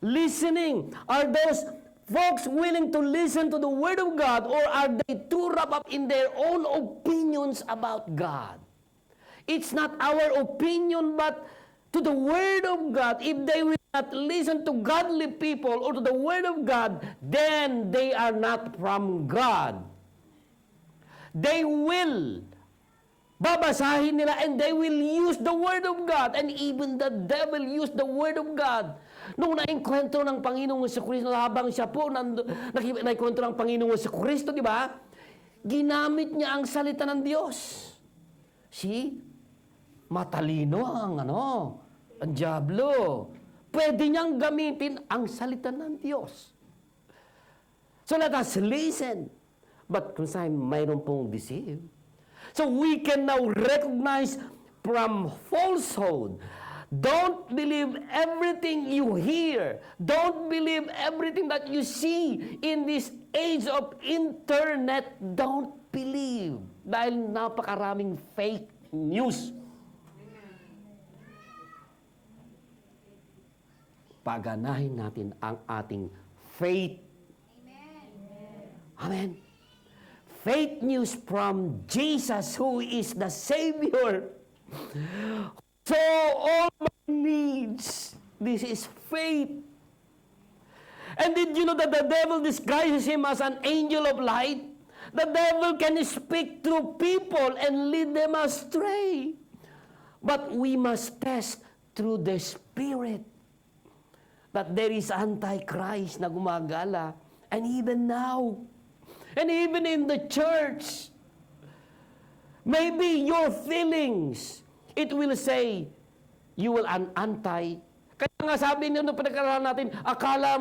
Speaker 1: Listening, are those folks willing to listen to the Word of God, or are they too wrapped up in their own opinions about God? It's not our opinion, but to the Word of God. If they will not listen to godly people or to the Word of God, then they are not from God. They will Babasahin nila and they will use the Word of God. And even the devil used the Word of God. Nung naengkwentro ng Panginoong Jesucristo, habang siya po naengkwentro ng Panginoong Jesucristo, di ba? Ginamit niya ang salita ng Diyos. See? Matalino ang diablo. Pwede niyang gamitin ang salita ng Diyos. So let us listen. But kung saan mayroon pong deceive. So we can now recognize from falsehood. Don't believe everything you hear. Don't believe everything that you see in this age of internet. Don't believe. Dahil napakaraming fake news. Paganahin natin ang ating faith. Amen. Faith news from Jesus, who is the Savior. So all my needs, this is faith. And did you know that the devil disguises him as an angel of light? The devil can speak through people and lead them astray. But we must test through the Spirit that there is Antichrist na gumagala. And even now, and even in the church, maybe your feelings, it will say, you will anti. Kaya nga sabi niyo nung pinag-aralan natin, akala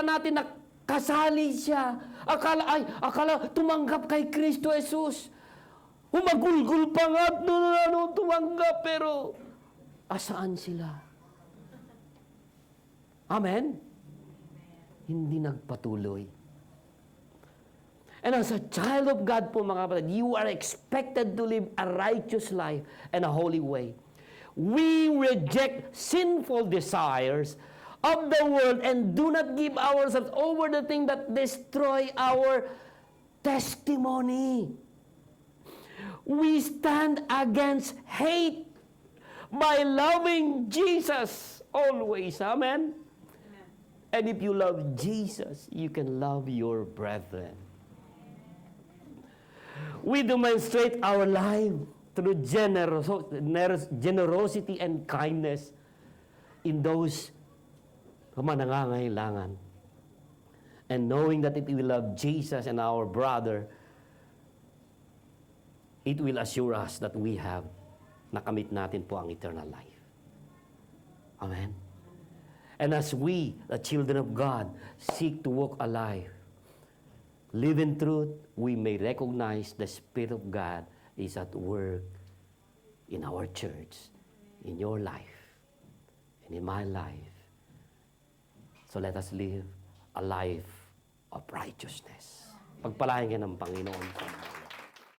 Speaker 1: natin na kasali siya. Akala tumanggap kay Kristo Jesus. Humagulgul pa nga tumanggap, pero asaan sila? Amen? Hindi nagpatuloy. And as a child of God po mga kapatid, you are expected to live a righteous life and a holy way. We reject sinful desires of the world and do not give ourselves over the things that destroy our testimony. We stand against hate by loving Jesus always. Amen? And if you love Jesus, you can love your brethren. We demonstrate our life through generosity and kindness in those who nangangailangan. And knowing that if we love Jesus and our brother, it will assure us that we have nakamit natin po ang eternal life. Amen? And as we, the children of God, seek to walk alive, live in truth, we may recognize the Spirit of God is at work in our church, in your life, and in my life. So let us live a life of righteousness. Pagpalain ka ng Panginoon.